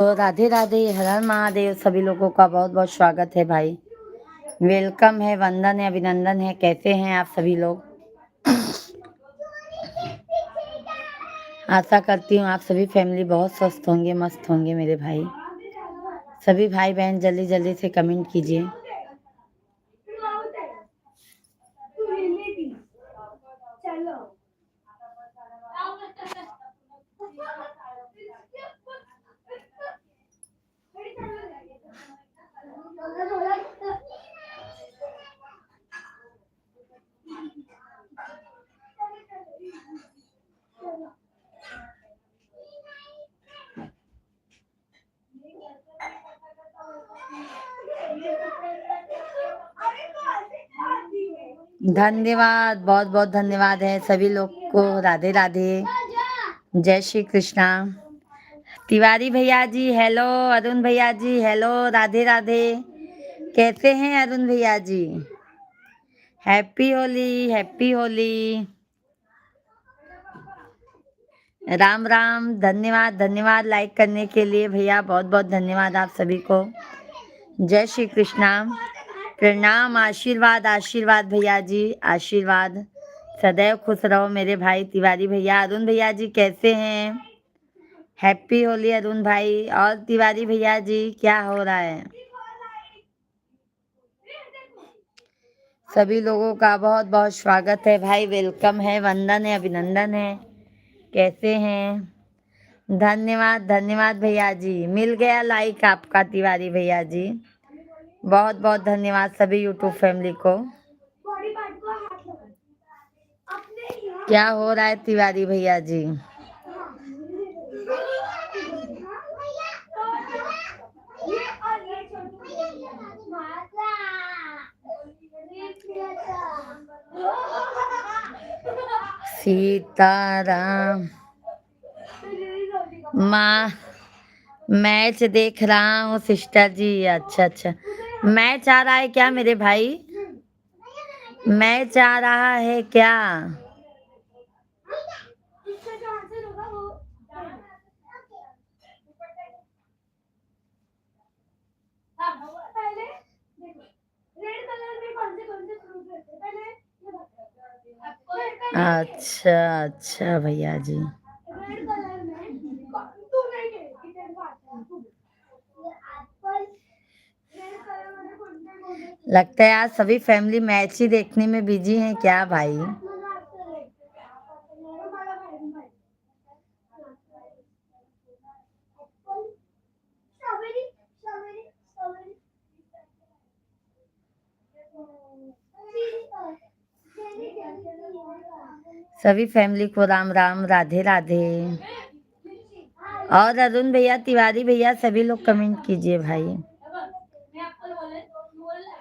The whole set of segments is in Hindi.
तो राधे राधे, हर हर महादेव। सभी लोगों का बहुत बहुत स्वागत है भाई। वेलकम है, वंदन है, अभिनंदन है। कैसे हैं आप सभी लोग? आशा करती हूँ आप सभी फैमिली बहुत स्वस्थ होंगे, मस्त होंगे मेरे भाई। सभी भाई बहन जल्दी जल्दी से कमेंट कीजिए। धन्यवाद, बहुत बहुत धन्यवाद है सभी लोग को। राधे राधे, जय श्री कृष्णा। तिवारी भैया जी हेलो, अरुण भैया जी हेलो, राधे राधे। कैसे हैं अरुण भैया जी? Happy Holi, happy Holi. राम राम। धन्यवाद धन्यवाद लाइक करने के लिए भैया, बहुत बहुत धन्यवाद आप सभी को। जय श्री कृष्णा। प्रणाम, आशीर्वाद आशीर्वाद भैया जी, आशीर्वाद। सदैव खुश रहो मेरे भाई तिवारी भैया। अरुण भैया जी कैसे हैं? हैप्पी होली अरुण भाई। और तिवारी भैया जी क्या हो रहा है? सभी लोगों का बहुत बहुत स्वागत है भाई, वेलकम है, वंदन है, अभिनंदन है। कैसे हैं? धन्यवाद धन्यवाद भैया जी। मिल गया लाइक आपका तिवारी भैया जी। बहुत बहुत धन्यवाद सभी यूट्यूब फैमिली को। क्या हो रहा है तिवारी भैया जी? सीताराम। माँ, मैच देख रहा हूँ सिस्टर जी। अच्छा अच्छा, मैच आ रहा है क्या मेरे भाई? मैच आ रहा है क्या? अच्छा अच्छा भैया जी। लगता है आज सभी फैमिली मैच ही देखने में बिजी हैं क्या भाई? सभी फैमिली को राम राम, राधे राधे। और अरुण भैया, तिवारी भैया, सभी लोग कमेंट कीजिए भाई।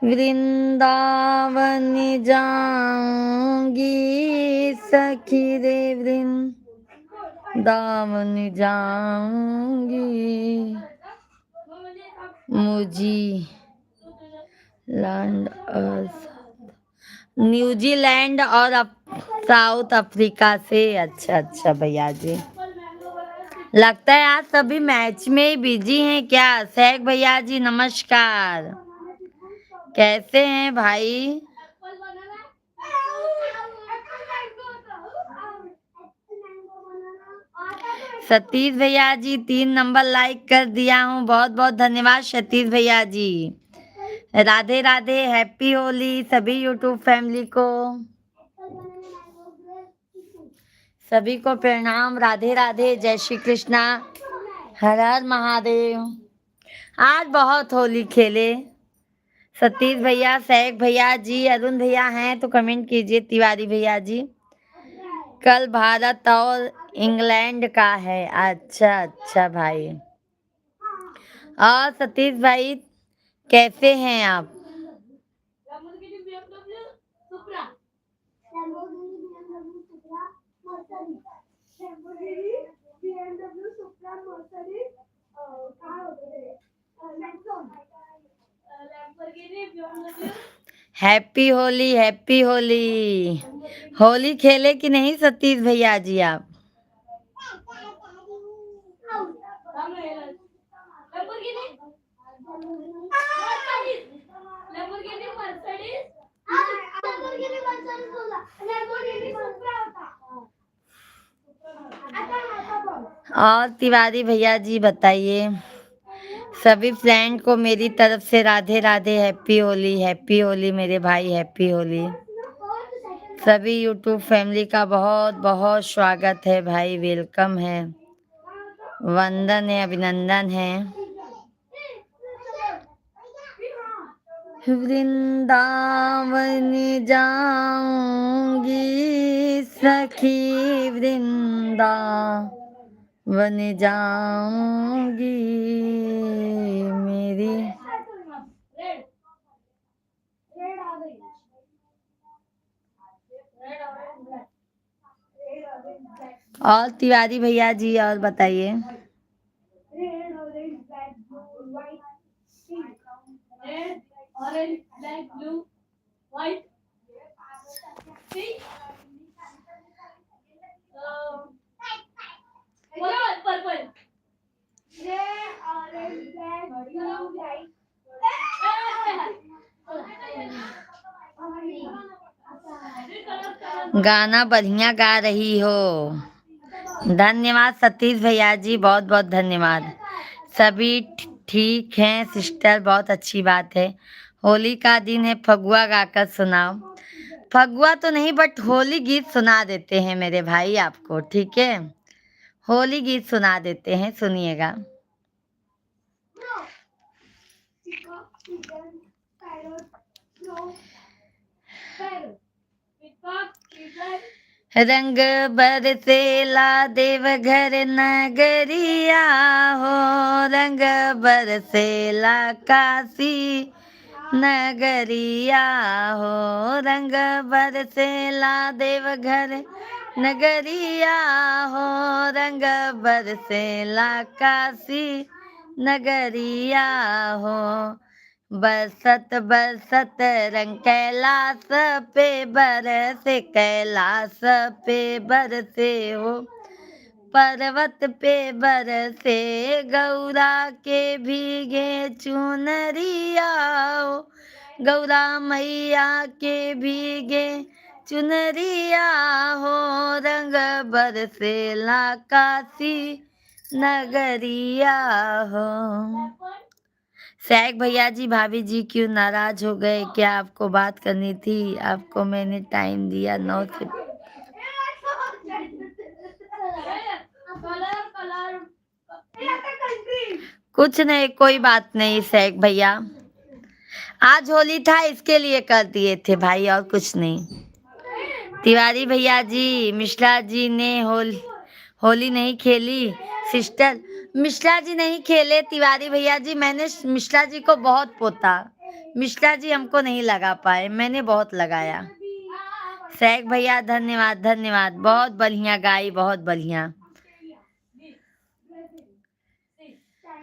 वृंदावन जाऊंगी सखी रे, वृंदावन जाऊंगी, मुझी लैंड और न्यूजीलैंड और साउथ अफ्रीका से। अच्छा अच्छा भैया जी, लगता है आज सभी मैच में ही बिजी हैं क्या? शेख भैया जी नमस्कार। कैसे हैं भाई? सतीश भैया जी 3 नंबर लाइक कर दिया हूँ, बहुत बहुत धन्यवाद सतीश भैया जी। राधे राधे, हैप्पी होली सभी यूट्यूब फैमिली को। सभी को प्रणाम, राधे राधे, जय श्री कृष्णा, हर हर महादेव। आज बहुत होली खेले सतीश भैया, शेख भैया जी, अरुण भैया हैं तो कमेंट कीजिए। तिवारी भैया जी, कल भारत और इंग्लैंड का है। अच्छा अच्छा भाई। और सतीश भाई कैसे हैं आप? Happy Holi, happy Holi. होली खेले कि नहीं सतीश भैया जी आप? और तिवारी भैया जी बताइए, सभी फ्रेंड को मेरी तरफ से राधे राधे, हैप्पी होली मेरे भाई, हैप्पी होली। सभी यूट्यूब फैमिली का बहुत बहुत स्वागत है भाई, वेलकम है, वंदन है, अभिनंदन है। वृंदावन जाऊंगी सखी, वृंदावन जाऊंगी मेरी। और तिवारी भैया जी और बताइए। गाना बढ़िया गा रही हो, धन्यवाद सतीश भैया जी, बहुत बहुत धन्यवाद। सभी ठीक हैं सिस्टर, बहुत अच्छी बात है। होली का दिन है, फगुआ गाकर सुनाओ। फगुआ तो नहीं बट होली गीत सुना देते हैं मेरे भाई आपको, ठीक है। होली गीत सुना देते हैं, सुनिएगा। रंग बरसेला देवघर नगरिया हो, रंग बरसेला काशी नगरिया हो, रंग बरसेला देवघर नगरिया हो, रंग बरसेला काशी नगरिया हो। बरसत बरसत रंग कैलाश पे बरसे, कैलाश पे बरसे हो, पर्वत पे बरसे गौरा के भीगे चुनरिया हो, गौरा मैया के भीगे चुनरिया हो, रंग बरसेला काशी नगरिया हो। सैक भैया जी, भाभी जी क्यों नाराज हो गए? क्या आपको बात करनी थी? आपको मैंने टाइम दिया 9 से। कुछ नहीं, कोई बात नहीं सैक भैया, आज होली था इसके लिए कर दिए थे भाई, और कुछ नहीं। तिवारी भैया जी, मिश्रा जी ने होली नहीं खेली सिस्टर। मिश्रा जी नहीं खेले तिवारी भैया जी, मैंने मिश्रा जी को बहुत पोता, मिश्रा जी हमको नहीं लगा पाए, मैंने बहुत लगाया। सैक भैया धन्यवाद धन्यवाद, बहुत बढ़िया गाई, बहुत बढ़िया।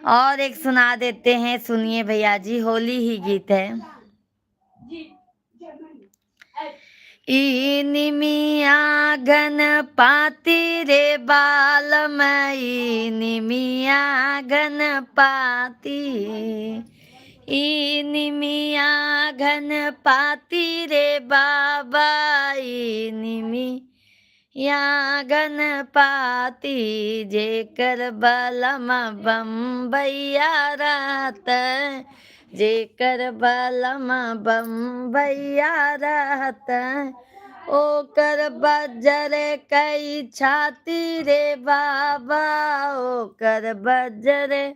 और एक सुना देते हैं, सुनिए भैया जी, होली ही गीत है। निमिया गणपति रे बालमयी, निमिया गणपति, निमिया गणपति रे बाबा, निमिया गणपति, जेकर बलम बम्बैया रहत, जेकर बलम बम्बैया रहत, ओकर बजर कई छाती रे बाबा, ओकर बजर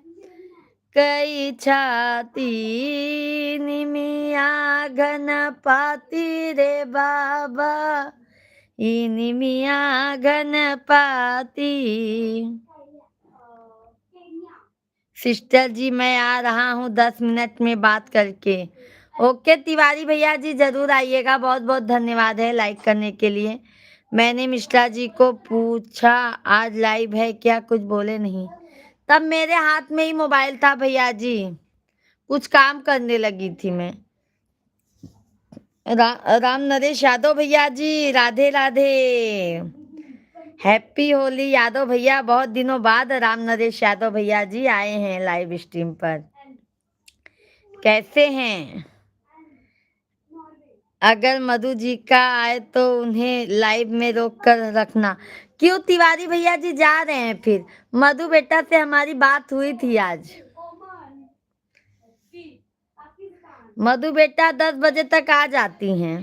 कई छाती, निमिया गणपति रे बाबा, निमिया गणपति। सिस्टर जी मैं आ रहा हूँ 10 मिनट में बात करके। ओके तिवारी भैया जी, जरूर आइएगा, बहुत बहुत धन्यवाद है लाइक करने के लिए। मैंने मिश्रा जी को पूछा आज लाइव है क्या, कुछ बोले नहीं, तब मेरे हाथ में ही मोबाइल था भैया जी, कुछ काम करने लगी थी मैं। राम नरेश यादव भैया जी, राधे राधे, हैप्पी होली यादव भैया, बहुत दिनों बाद राम नरेश यादव भैया जी आए हैं लाइव स्ट्रीम पर, कैसे हैं? अगर मधु जी का आए तो उन्हें लाइव में रोक कर रखना। क्यों तिवारी भैया जी जा रहे हैं फिर? मधु बेटा से हमारी बात हुई थी आज। मधु बेटा 10 बजे तक आ जाती हैं।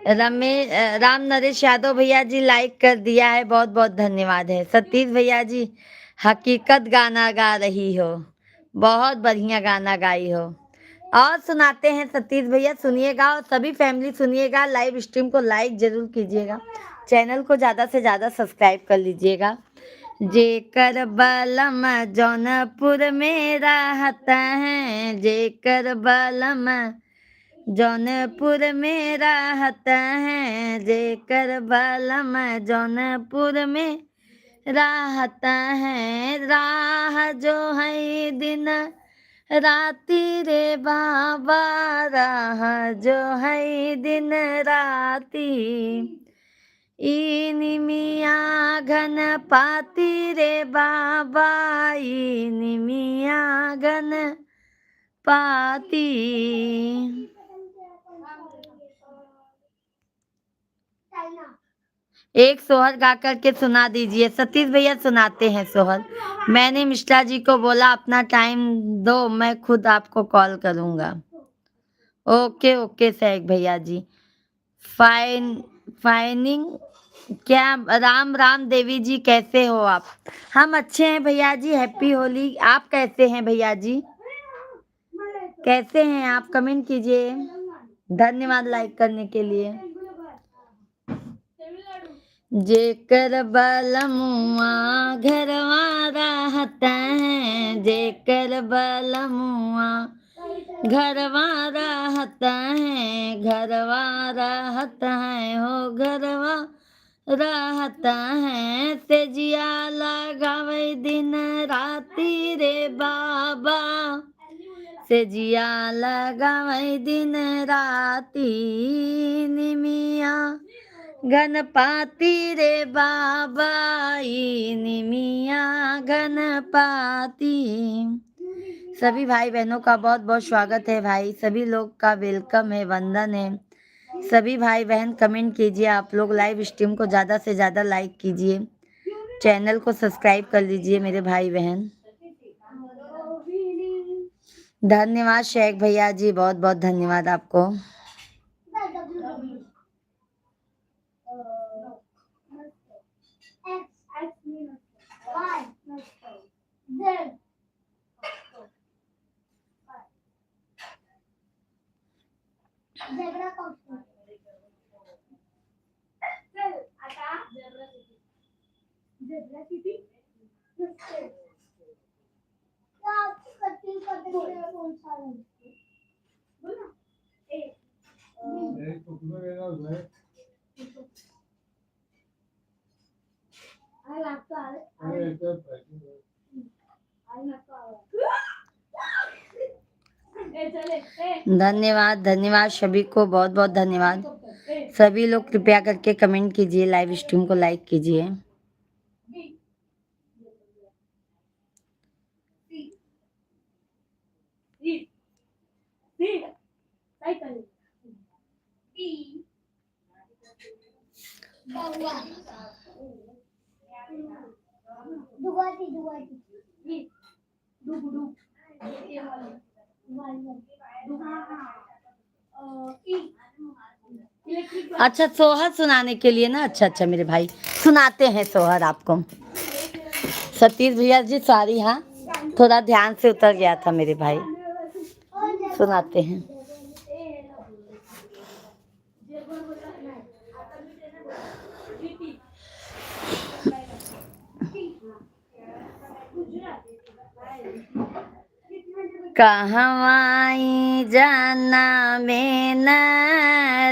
राम नरेश यादव भैया जी लाइक कर दिया है, बहुत बहुत धन्यवाद है। सतीश भैया जी हकीकत गाना गा रही हो, बहुत बढ़िया गाना गाई हो। और सुनाते हैं सतीश भैया, सुनिएगा और सभी फैमिली सुनिएगा। लाइव स्ट्रीम को लाइक जरूर कीजिएगा, चैनल को ज़्यादा से ज़्यादा सब्सक्राइब कर लीजिएगा। जेकर बलम जौनपुर में रहता है, जेकर बलम जौनपुर में रहता है, जेकर बलम जौनपुर में रहता है। राह जो है दिन राती रे बाबा, राह जो है दिन राती। निमिया घन पाती रे बाबा, निमिया घन पाती। एक सोहर गा करके सुना दीजिए। सतीश भैया सुनाते हैं सोहर। मैंने मिश्रा जी को बोला अपना टाइम दो, मैं खुद आपको कॉल करूंगा। ओके ओके सैक भैया जी। फाइनिंग क्या? राम राम देवी जी, कैसे हो आप? हम अच्छे हैं भैया जी, हैप्पी होली। आप कैसे हैं भैया जी? कैसे हैं आप? कमेंट कीजिए। धन्यवाद लाइक करने के लिए। जेकर बलमुआ घरवा रहता है, जेकर बलमुआ घरवा रहता है, घरवा रहता है हो, घरवा रहता है। तेजिया लगावे दिन राती रे बाबा, सेजिया लगावे दिन राती। निमिया गणपति रे बाबा, निमिया गणपति। सभी भाई बहनों का बहुत बहुत स्वागत है भाई, सभी लोग का वेलकम है, वंदन है। सभी भाई बहन कमेंट कीजिए, आप लोग लाइव स्ट्रीम को ज़्यादा से ज़्यादा लाइक कीजिए, चैनल को सब्सक्राइब कर लीजिए मेरे भाई बहन। धन्यवाद शेख भैया जी, बहुत बहुत धन्यवाद आपको। धन्यवाद धन्यवाद सभी को, बहुत बहुत धन्यवाद। सभी लोग कृपया करके कमेंट कीजिए, लाइव स्ट्रीम को लाइक कीजिए। अच्छा सोहर सुनाने के लिए ना, अच्छा अच्छा मेरे भाई सुनाते हैं सोहर आपको। सतीश भैया जी सॉरी, हाँ थोड़ा ध्यान से उतर गया था मेरे भाई। सुनाते हैं। कहवाई जाना में न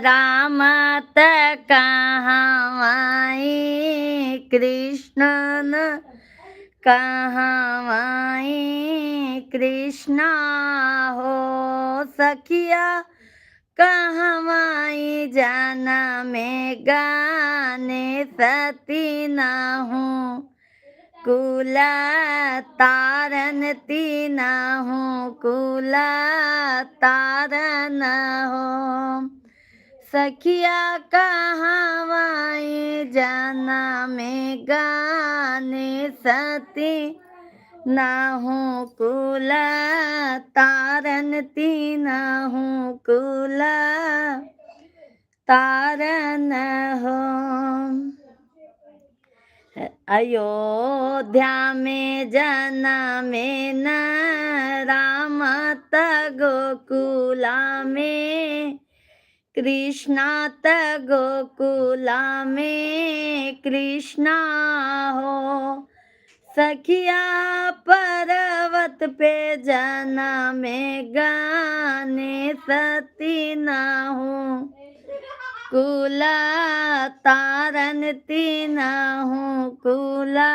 राम त कहवाई कृष्ण न, कहवाई कृष्ण हो सखिया, कहवाई जाना में गाने सती न हूँ, कुला तारन तीना हूँ कुला तारन हो। सखिया कहावाए जाना में गाने सती ना हूँ कुला तारन तीना हूँ कुला तारन हो। अयोध्या में जनमे न राम त गोकुला में कृष्णा त गोकुला में कृष्णा हो। सखिया पर्वत पे जनमे गाने सती ना हूँ कुला तारन तीना हूँ कुला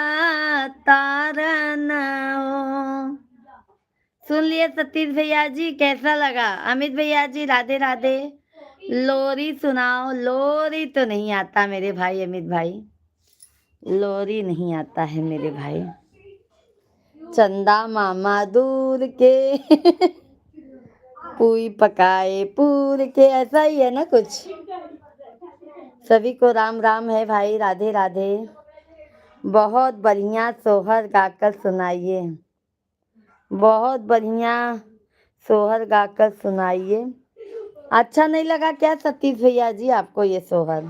तारन हो। सुन लिए सतीश भैया जी, कैसा लगा? अमित भैया जी राधे राधे। लोरी सुनाओ। लोरी तो नहीं आता मेरे भाई अमित भाई, लोरी नहीं आता है मेरे भाई। चंदा मामा दूर के पुई पकाए पूर के, ऐसा ही है ना कुछ। सभी को राम राम है भाई, राधे राधे। बहुत बढ़िया सोहर गाकर सुनाइए, बहुत बढ़िया सोहर गाकर सुनाइए। अच्छा नहीं लगा क्या सतीश भैया जी आपको ये सोहर?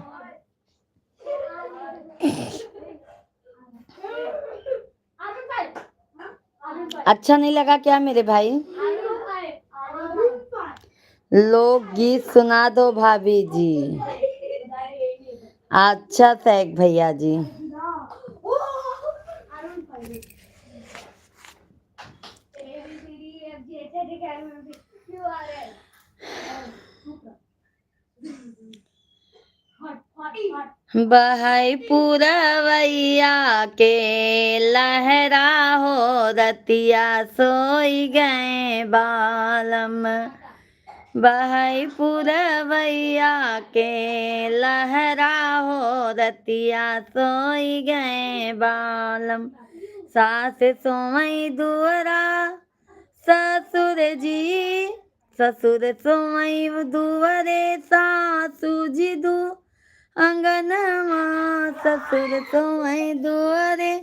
अच्छा नहीं लगा क्या मेरे भाई? लोकगीत सुना दो भाभी जी। अच्छा सैक भैया जी। बहई पुरवैया के लहरा हो रतिया सोई गए बालम। बहई पुरवैया के लहरा हो रतिया सोई गए बालम। सास सोई दुअरा ससुर जी, ससुर सोई दुअरे सासू जी दू अंगनमा। ससुर सोई दुअरे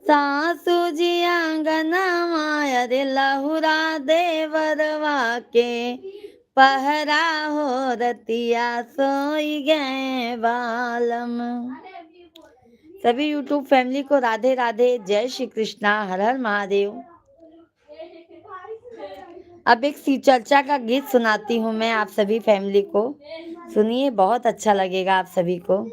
सासू जी आंगनमा। अरे लहुरा देवरवा के पहरा हो रतिया सोई गए बालम। सभी यूट्यूब फैमिली को राधे राधे, जय श्री कृष्णा, हर हर महादेव। अब एक सी चर्चा का गीत सुनाती हूँ मैं आप सभी फैमिली को, सुनिए, बहुत अच्छा लगेगा आप सभी को।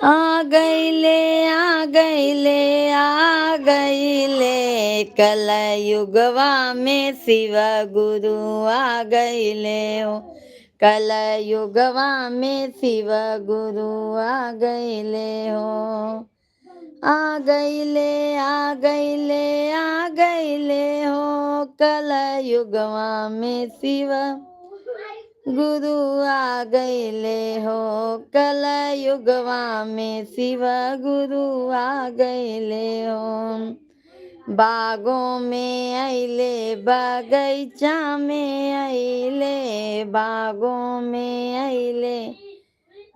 आ गईले आ गईले आ गईले कलयुगवा में शिव गुरु आ गईले हो। कलयुगवा में शिव गुरु आ गईले हो। आ गईले आ गईले आ गईले हो। कलयुगवा में शिव गुरु आ गईले हो। कलयुगवा में शिव गुरु आ गईले हो। बागों में अइले बगैचा में अइले, बागों में अइले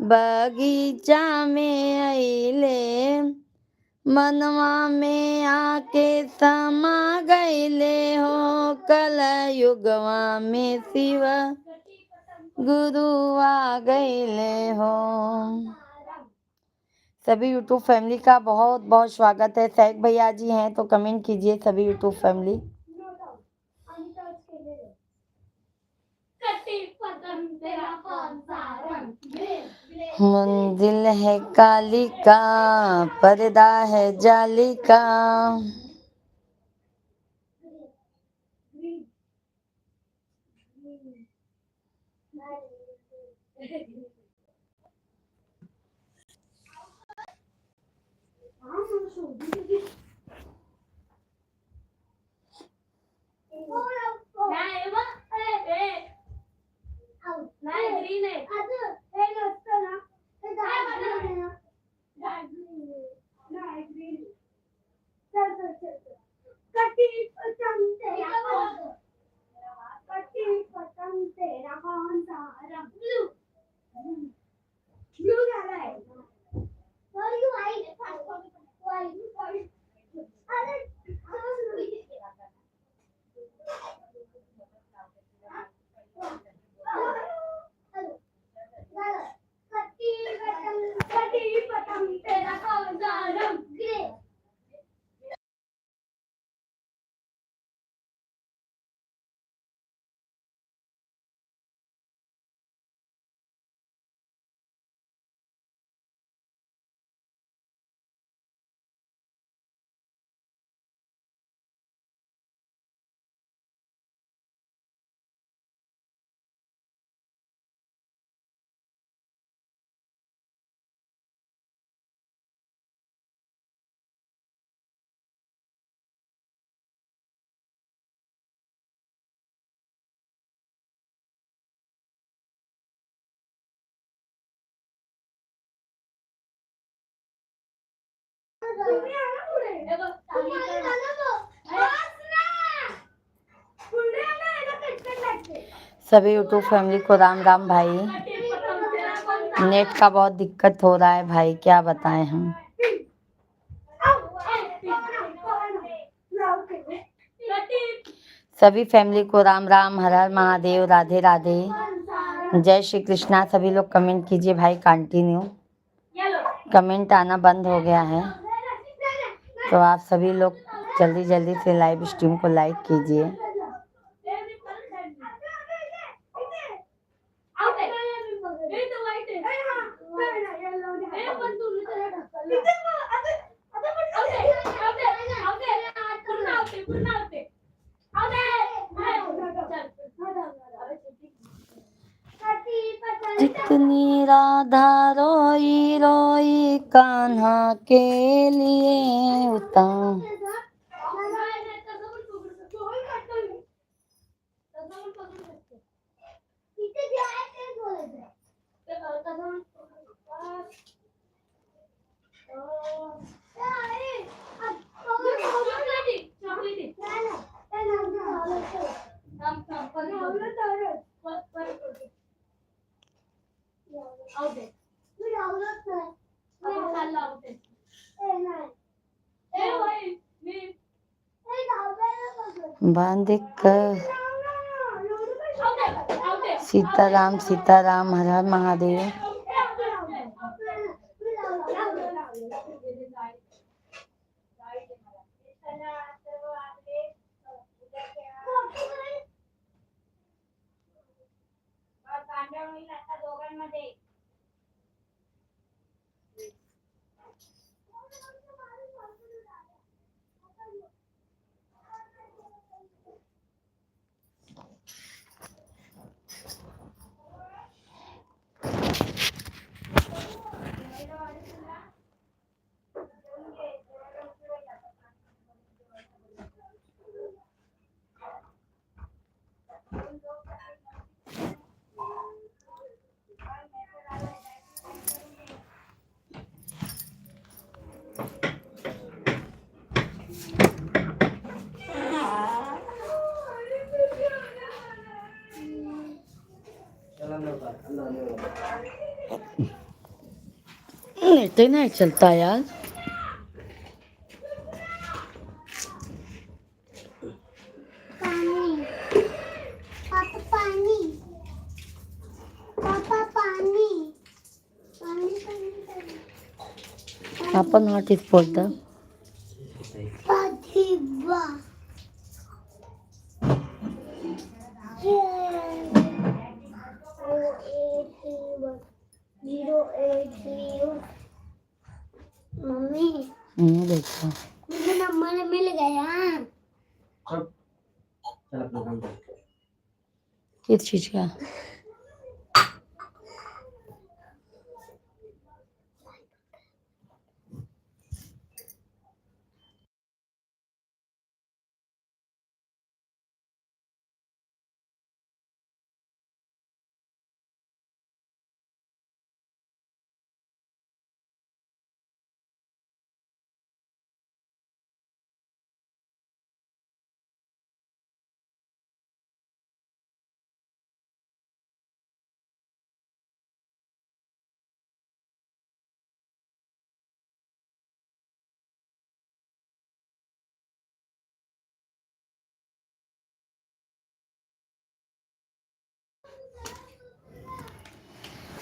बगीचा में अइले। मनवा में आके समा गईले हो। कलयुगवा में शिव गुरु आ गईले हो। सभी यूट्यूब फैमिली का बहुत बहुत स्वागत है। सैक भैया जी हैं तो कमेंट कीजिए सभी यूट्यूब फैमिली। मंजिल है काली का, पर्दा है जाली का। सभी यूट्यूब फैमिली को राम राम भाई। नेट का बहुत दिक्कत हो रहा है भाई, क्या बताएं हम। सभी फैमिली को राम राम, हर हर महादेव, राधे राधे, जय श्री कृष्णा। सभी लोग कमेंट कीजिए भाई, कंटिन्यू कमेंट आना बंद हो गया है, तो आप सभी लोग जल्दी जल्दी से लाइव स्ट्रीम को लाइक कीजिए। जितनी राधा रोई रोई कान्हा के लिए उतना। बांध कर सीताराम सीताराम, हर हर महादेव। नेट ही नहीं चलता यार। पानी पापा, पानी पापा, पानी पानी पानी आपण व्हॉट इज बोलतं पाठिबा 083 मम्मी देखो मुझे नंबर मिल गया। किस चीज का।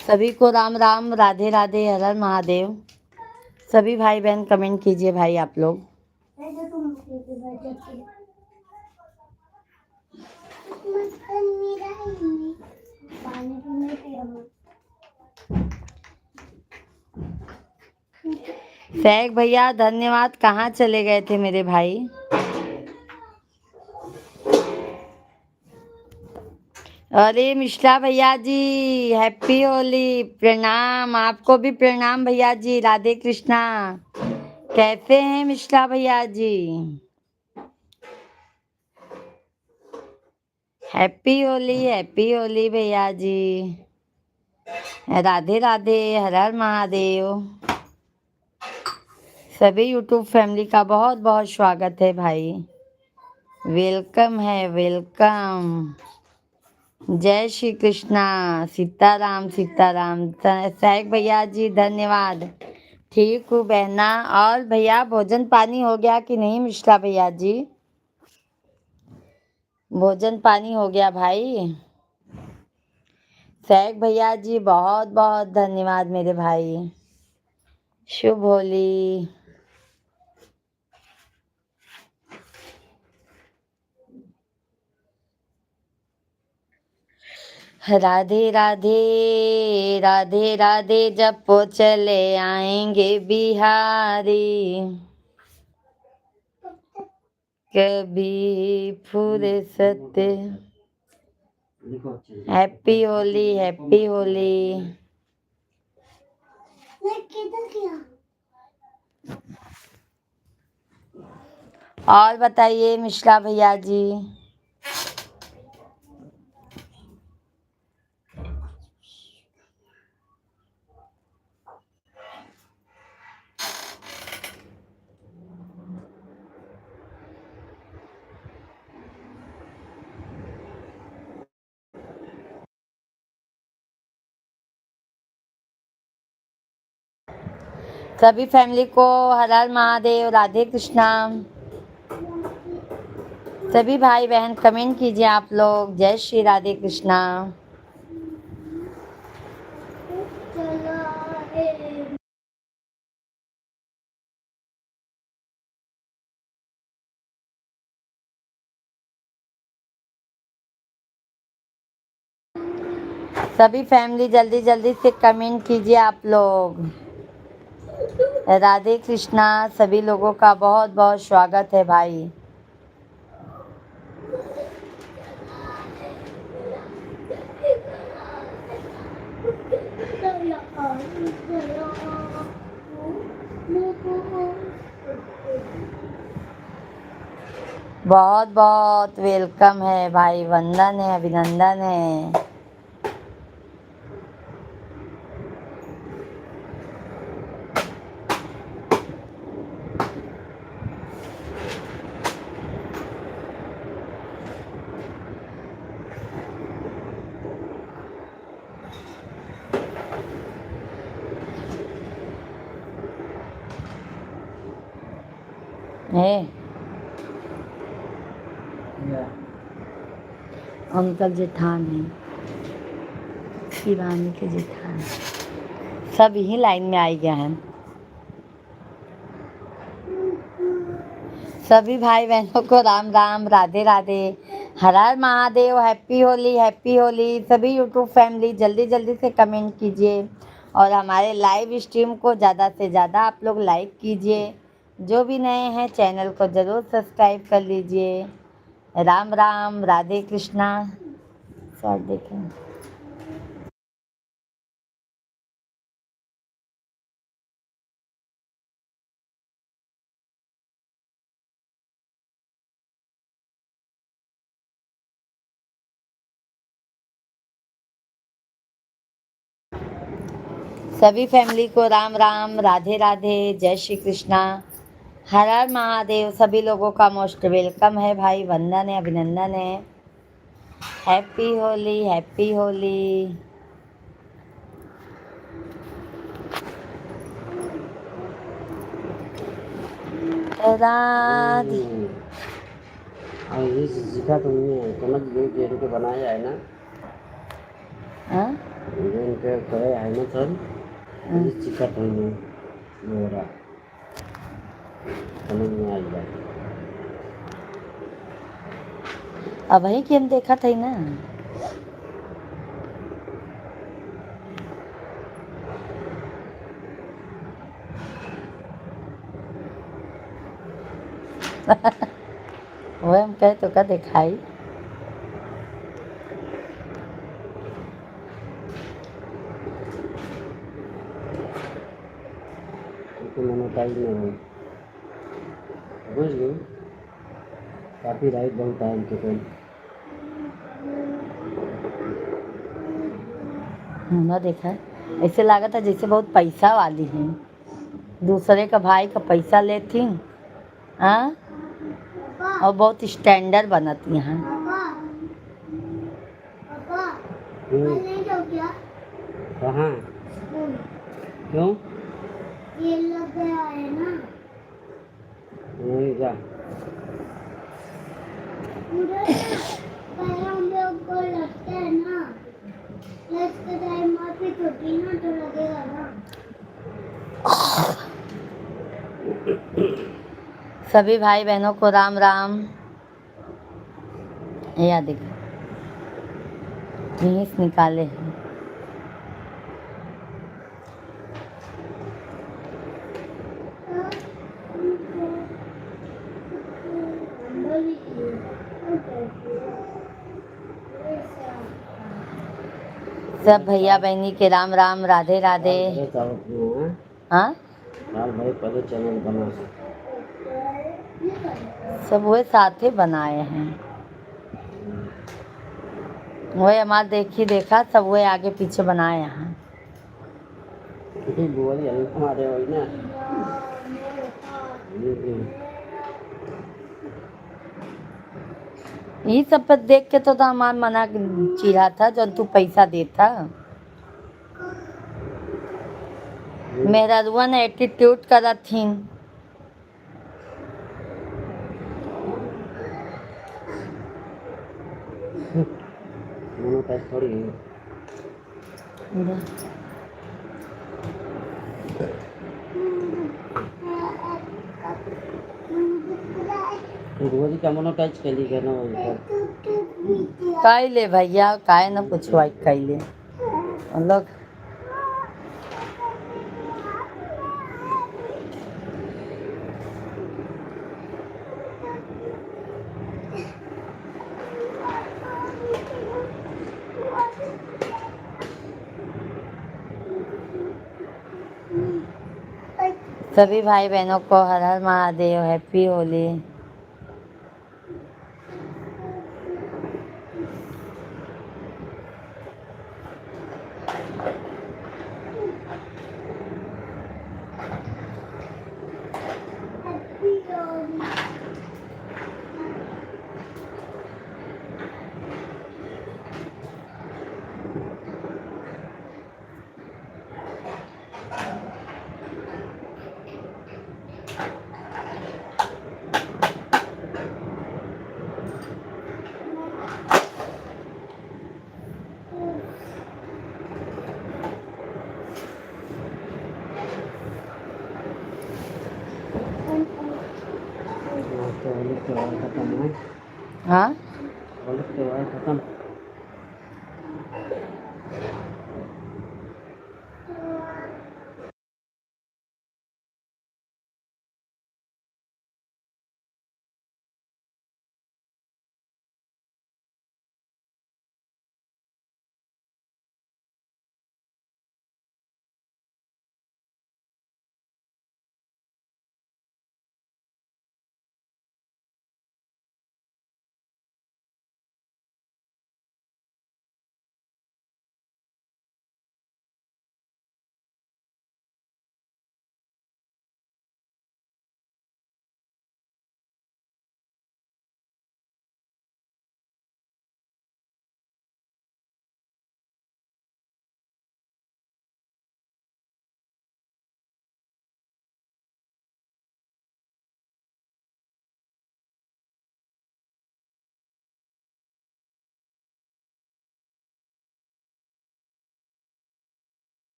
सभी को राम राम, राधे राधे, हर हर महादेव। सभी भाई बहन कमेंट कीजिए भाई आप लोग। ऐसे तुम मत कर मेरा ही पानी पीने पिया मत। सैक भैया धन्यवाद, कहाँ चले गए थे मेरे भाई? अरे मिश्रा भैया जी हैप्पी होली, प्रणाम, आपको भी प्रणाम भैया जी, राधे कृष्णा। कैसे हैं मिश्रा भैया जी? हैप्पी होली भैया जी, राधे राधे, हर हर महादेव। सभी यूट्यूब फैमिली का बहुत बहुत स्वागत है भाई, वेलकम है, वेलकम। जय श्री कृष्णा, सीताराम सीताराम। सैक भैया जी धन्यवाद, ठीक हूँ बहना। और भैया भोजन पानी हो गया कि नहीं मिश्रा भैया जी? भोजन पानी हो गया भाई? सैक भैया जी बहुत बहुत धन्यवाद मेरे भाई, शुभ होली। राधे राधे राधे राधे, जपो चले आएंगे बिहारी, कभी फुर्सत। Happy Holi, happy Holi. मैं किधर गया? और बताइए मिश्रा भैया जी। सभी फैमिली को हर हर महादेव, राधे कृष्णा। सभी भाई बहन कमेंट कीजिए आप लोग, जय श्री राधे कृष्णा। चलो सभी फैमिली जल्दी जल्दी से कमेंट कीजिए आप लोग। राधे कृष्णा, सभी लोगों का बहुत बहुत स्वागत है भाई। बहुत बहुत वेलकम है भाई, वंदन है, अभिनंदन है। अंकल जेठान है, शिवानी के जेठान, सब यही लाइन में आई गए हैं। सभी भाई बहनों को राम राम, राधे राधे, हर हर महादेव, हैप्पी होली, हैप्पी होली। सभी यूट्यूब फैमिली जल्दी जल्दी से कमेंट कीजिए और हमारे लाइव स्ट्रीम को ज़्यादा से ज़्यादा आप लोग लाइक कीजिए। जो भी नए हैं चैनल को ज़रूर सब्सक्राइब कर लीजिए। राम राम, राधे कृष्णा। सर देखें, सभी फैमिली को राम राम, राधे राधे, जय श्री कृष्णा, हर हर महादेव। सभी लोगों का मोस्ट वेलकम है भाई, वंदन है, अभिनंदन है। Happy Holi, happy Holi. राधे। ये सीखा तुमने समझ गए कि इनके बनाया है ना, हाँ? जो इनके करे है ना सर, ये सीखा तुमने मेरा समझ में आई बात। अब वही कि हम देखा थे ना। वो हम कहे तो का दिखाई। तो मोनोटाइज में हो बुझ गई। काफ़ी राइट बहुत टाइम के कोई ना देखा है। ऐसे लागत है जैसे बहुत पैसा वाली है, दूसरे का भाई का पैसा लेती। हाँ, पापा और बहुत स्टैंडर्ड बनती हैं। पापा पापा हम्म, कल नहीं जाओ क्या कहाँ स्कूल क्यों ये लग गया है ना नहीं जा पूरा ना पहले हम लोग को लगता है ना प्लस का टाइम और फिर छुट्टी ना तो लगेगा ना सभी भाई बहनों को राम राम। या देख भैंस निकाले हैं। सब भैया बहनी के राम राम, राधे राधे। साल भरे चावल हैं हाँ, साल भरे पहले चैनल बना सब वही साथ बनाए हैं। वही हमारे देखी देखा सब वही आगे पीछे बनाए हैं। क्योंकि बोल यही हमारे वही ना यही सब पर देख के तो हमारा मना चिढ़ा था जब तू पैसा देता। मेहरुआ ने एटीट्यूड करा थी। मोनोटाइज थोड़ी है। रोज का मोनोटाइज कैली के ना वही पर काई ले भैया, काय न पूछवाई कैले लोग। सभी भाई बहनों को हर हर महादेव, हैप्पी होली। तो होली त्योहार खत्म है। हाँ, होली त्योहार खत्म।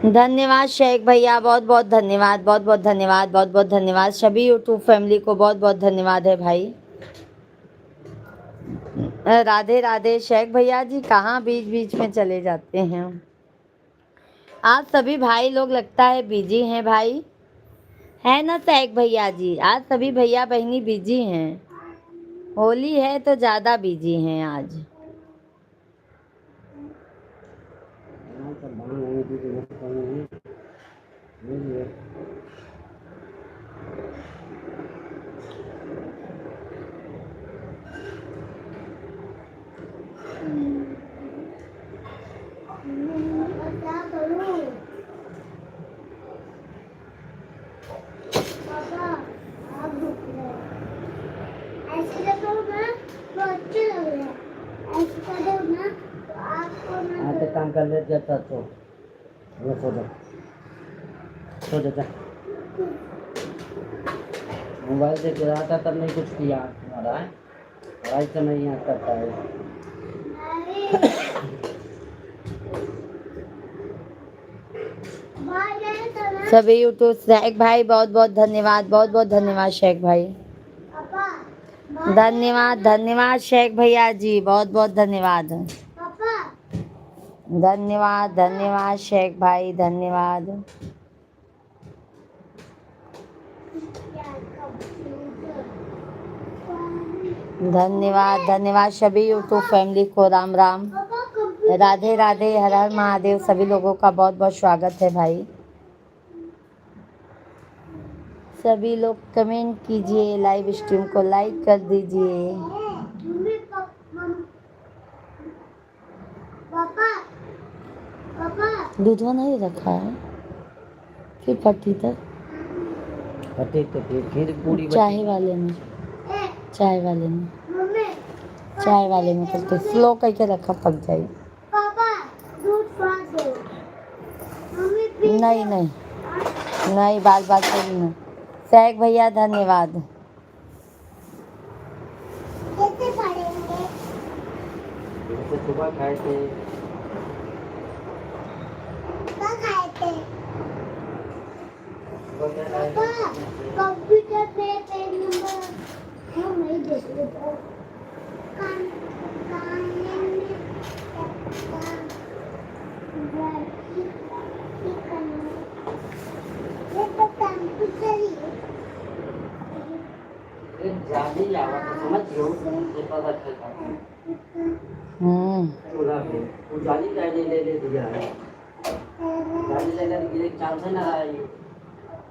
धन्यवाद शेख भैया, बहुत बहुत धन्यवाद, बहुत बहुत धन्यवाद, बहुत बहुत धन्यवाद। सभी यूट्यूब फैमिली को बहुत बहुत धन्यवाद है भाई। राधे राधे। शेख भैया जी कहाँ बीच बीच में चले जाते हैं? आज सभी भाई लोग लगता है बिजी हैं भाई, है ना शेख भैया जी? आज सभी भैया बहनी बिजी हैं, होली है तो ज़्यादा बिजी हैं आज। हाँ, तो बाहर नहीं थी तो मस्त नहीं है। क्या करूं पापा? आप भूख रहे हैं। ऐसे करो ना तो अच्छे लग रहे हैं, ऐसे करो ना तो आपको ना हाँ तो काम कर ले जाता तो सो जा, सो जा। मोबाइल से गिरा था तब नहीं कुछ किया तुम्हारा है, पढ़ाई तो नहीं यहाँ करता है। सभी यूट्यूब शेख भाई बहुत बहुत धन्यवाद, बहुत बहुत धन्यवाद शेख भाई। पापा धन्यवाद धन्यवाद शेख भैया जी, बहुत बहुत धन्यवाद। पापा धन्यवाद धन्यवाद शेख भाई, धन्यवाद। धन्यवाद धन्यवाद सभी यूट्यूब फैमिली को राम राम, राधे राधे, हर हर महादेव। सभी लोगों का बहुत बहुत स्वागत है भाई। सभी लोग कमेंट कीजिए, लाइव स्ट्रीम को लाइक कर दीजिए। पापा पापा दूधवा नहीं रखा है फिर पट्टी तक, फटे तो फिर पूरी चाय वाले में, चाय वाले में, चाय वाले में करके स्लो करके रखा, पक जाए। पापा दूध फाड़ दो। मम्मी प्लीज नहीं नहीं नहीं, बाल बाल करी ना। शेख भैया धन्यवाद। कैसे पढ़ेंगे? जैसे सुबह खाए थे, क्या खाए थे? सुबह क्या खाए पापा थे? कंप्यूटर पे पेज नंबर हम नहीं देख रहे थे। कान कान में ये तो कंप्यूटर ही है। जाली आवा तो समझ लो ये पता चलता है। चूल्हा पे वो जाली का ले दिया है, जाली ले ले चांस है ना रहा ये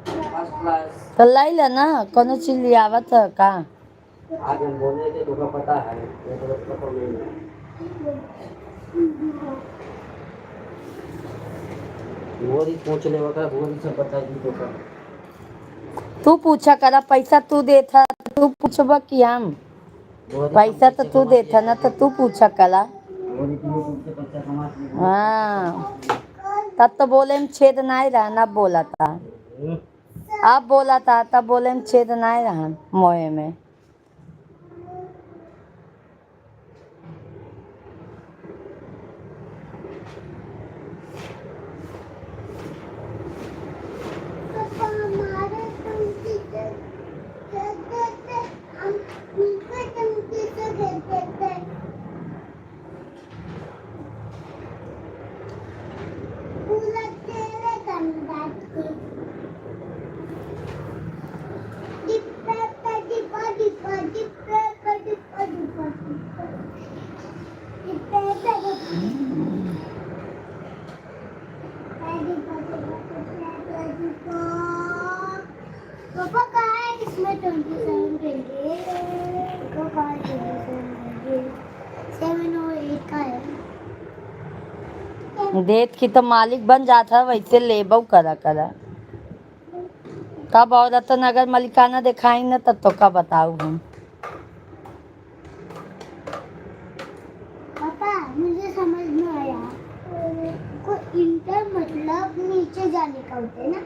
फर्स्ट क्लास। तो लाई ला ना, कोनो चीज ले आवत है का? आज हम बोले थे तो पता है, ये तो पता नहीं है। वो ही पूछ ले वगैरह वो ही सब बता दी तो का। तू पूछा करा, पैसा तू देता तू पूछबा कि हम? पैसा तो तू देता ना, तो तू पूछा कला। वो ही तुमसे पैसा कमा के हाँ तब तो बोले में छेद नहीं रहा, अब बोला था, अब बोला था तब बोले में छेद नहीं रहा मोए में। पापा हमारे कंप्यूटर खेलते थे, हम उनके कंप्यूटर खेलते थे। पूरा तेरे कंप्यूटर थी। डिब्बे पे डिब्बा डिब्बा, डिब्बे पे डिब्बा डिब्बा, डिब्बे पे पापा कहाँ है इसमें 27 देंगे? पापा कहाँ है 27 देंगे? 7 और 8 का है। देत की तो मालिक बन जाता, वैसे लेबो करा करा। कब औरतन अगर मलिकाना दिखाई ना तब तो का बताऊ हम। पापा मुझे समझ में आया, को इंटर मतलब नीचे जाने का होता है ना?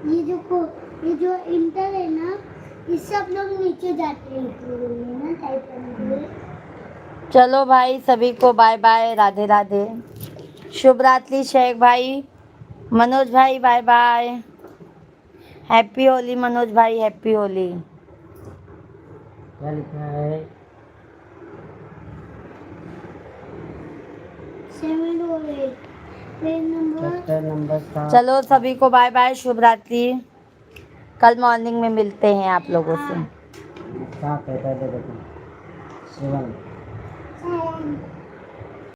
ये जो इंटर है ना, ये सब लोग नीचे जाते हैं इसके लिए ना, टाइप करने के लिए। चलो भाई सभी को बाय बाय, राधे राधे। शुभ रात्रि शेख भाई। मनोज भाई bye bye. Happy Holi Manoj भाई, हैप्पी होली। क्या लिखा है? 7 और 8 पेज नंबर चैप्टर नंबर 7। चलो सभी को बाय बाय, शुभ रात्रि। कल मॉर्निंग में मिलते हैं आप लोगों से। 7 है, पहले देखो 7। 7